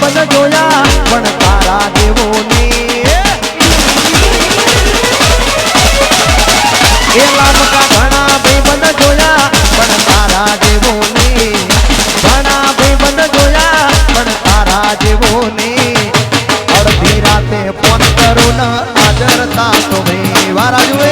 ભાઈબંધ જોયા પણ તારા જેવો નહીં એ લામકા ઘણા ભાઈબંધ જોયા પણ તારા જેવો નહીં ઘણા ભાઈબંધ જોયા પણ તારા જેવો નહીં અડધી રાતે ફોન કરું ન હાજર તા તો ભાઈ વારા જુએ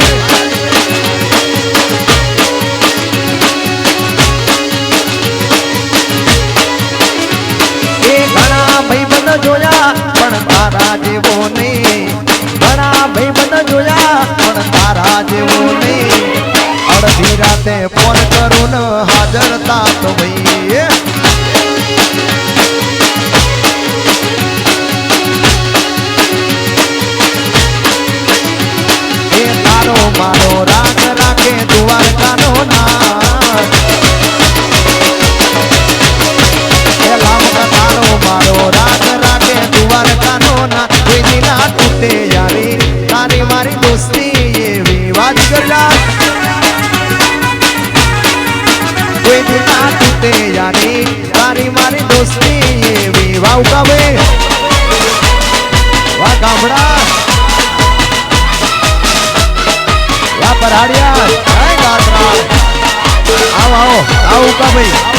ભાઈબંધ જોયા પણ તારા જેવો નહીં ઘણા ભાઈબંધ જોયા પણ તારા જેવો નહીં અડધી રાતે ફોન કરું ને હાજર તા તો ભાઈ એ તારો મારો રાગ રાખે દ્વારકાનો નાથ મારો રાગ રાખે દ્વારકાનો ના કોઈ દિના તૂટે યારી તારી મારી દોસ્તી એવી વાત કરલા કોઈ દિના તૂટે યારી તારી મારી દોસ્તી એવી વાવ ગાવે વાહ ગામડા વાહ પરાડિયા હાય ગાત્રા આવો આવો આવો કા ભાઈ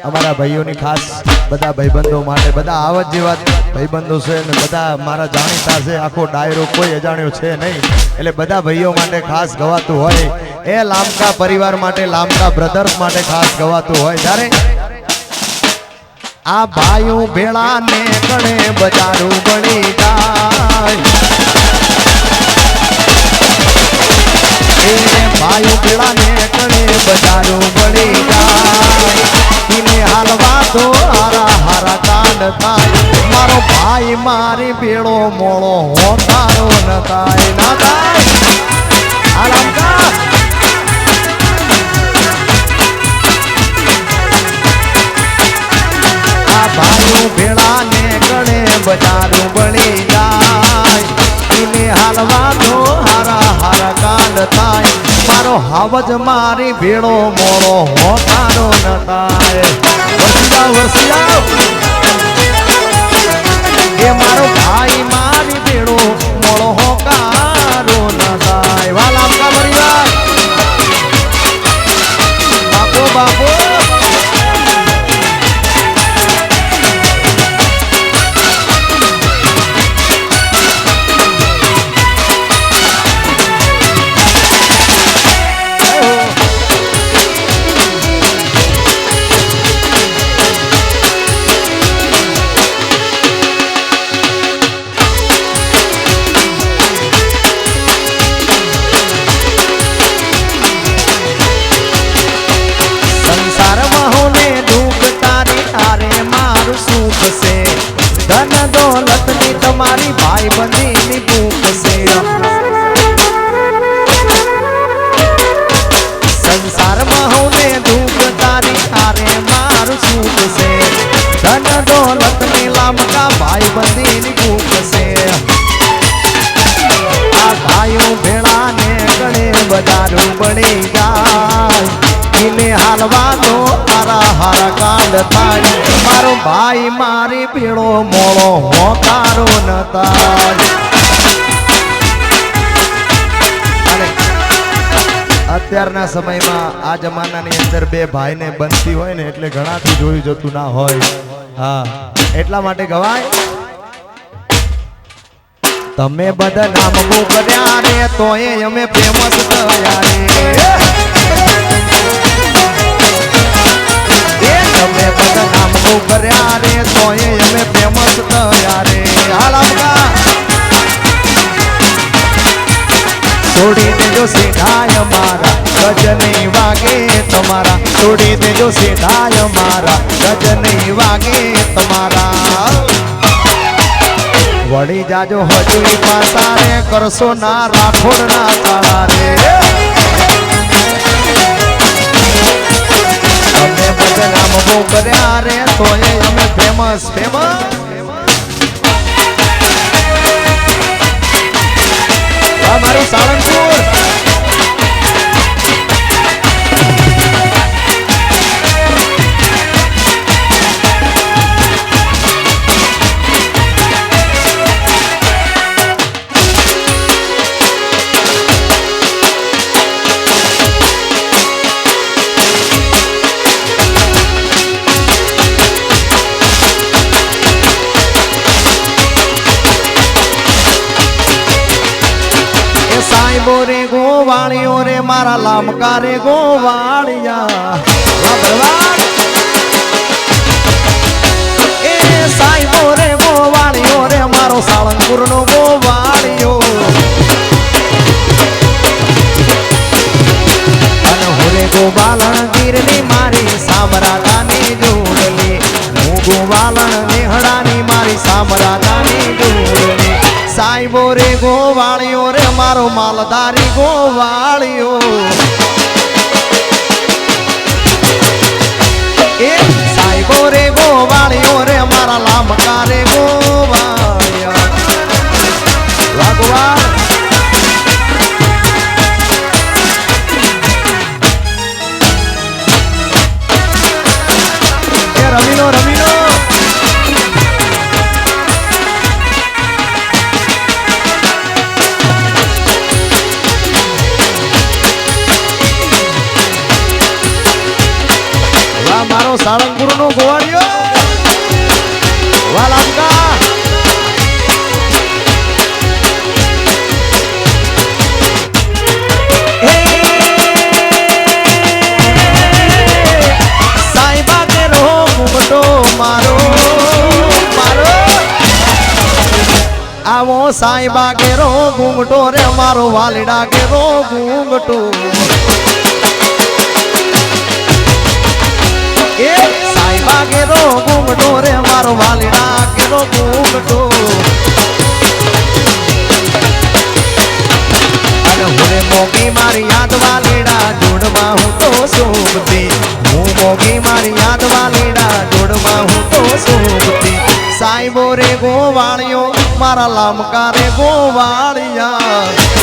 અમારા ભાઈઓની ખાસ બધા ભાઈબંધો માટે બધા આવા જેવા ભાઈબંધો છે ને બધા મારા જાણીતા છે આખો ડાયરો કોઈ અજાણ્યો છે નહીં એટલે બધા ભાઈઓ માટે ખાસ ગવાતું હોય એ લામકા પરિવાર માટે લામકા બ્રધર્સ માટે ખાસ ગવાતું હોય જ્યારે આ ભાઈઓ ભેળા ને કણે બજારું બની જાય એ ભાઈઓ ભેળા ને કણે બજારું બની જાય હાલવા તો હારા હારા કાંડ થાય મારો ભાઈ મારી ભેળો મોળો હોતારો ન થાય ના થાય આલમકા આ ભાઈઓ ભેળા ને ગણે બજારું બળી જાય એને હાલવા તો હારા હારા કાંડ થાય મારો હાવજ મારી ભેળો મોળો હોતારો ન થાય વરસિયા એ મારો ભાઈ મારી ભેળો મોળો હોકારો ન થાય વાલા આપકા પરિવાર બાપો બાપો ધન દોલત ની તમારી ભાઈ બંધી ની ભૂખ છે સંસારમાં હું ને દુઃખ તારી હારે મારું સુખ છે ધન દોલત ની લામકા ભાઈ બંધી ની ભૂખ છે આ ભાઈઓ ભેળા ને ગણે બજારું બની જાય એને હાલવા તો હારા હારા કાંડ થાય મારો ભાઈ મારી ભેળો મોળો હોકારો ન થાય અત્યારના સમયમાં આ જમાનાની અંદર બે ભાઈને બનતી હોય ને એટલે ઘણાથી જોયું જતું ના હોય હા એટલા માટે ગવાય તમે બધા નામ કર્યા રે તોય અમે ફેમસ થયા રે તમે બધા નામ કર્યા રે તોય અમે ફેમસ થયા રે હાલમકા છોડી દેજો સીધાય મારા ગજ નહીં વાગે તમારા છોડી દેજો સીધાય મારા ગજ નહીં વાગે તમારા વળી જાજો હજુ પાસા રે કરશો ના રાખોડ ના તાળા રે હવે નામ બહુ કર્યા રે તોય અમે ફેમસ ફેમસ મારું સાળંગપુર સાઈબો રે ગોવાળિયો રે મારા લામકા રે ગોવાળિયા એ સાઈબો રે ગોવાળિયો રે મારો સાળંગપુર નો ગોવાળિયો અને હોરે ગોવાલણ ગીરની મારી સામરાતાની જોડલી હું ગોવાલણ નેહડાની મારી સામરાતાની જોડલી સાઈબો રે ગોવાળિયો રે મારો માલધારી ગોવાળિયો એ સાઈબો રે ગોવાળિયો રે મારા લામકા રે ગોવાળિયા ભગવાન એ રમીનો રમીનો મારો સાળંગપુર નો ગોવાળિયો વાલામકા સાઈબા કે રો ઘૂંઘટો મારો મારો આવો સાઈબા કે રો ઘૂંઘટો રે મારો વાલીડા કે રો ઘૂંઘટો એ સાઈબા કેરો ઘૂંઘટો રે મારો વાલીડા કેરો ઘૂંઘટો અને હું મોગી મારી યાદ વાલીડા જોડમાં હું તો શોભતી હું મોગી મારી યાદ વાલીડા જોડમાં હું તો શોભતી સાઈબો રે ગોવાળિયો મારા લામકા રે ગોવાળિયા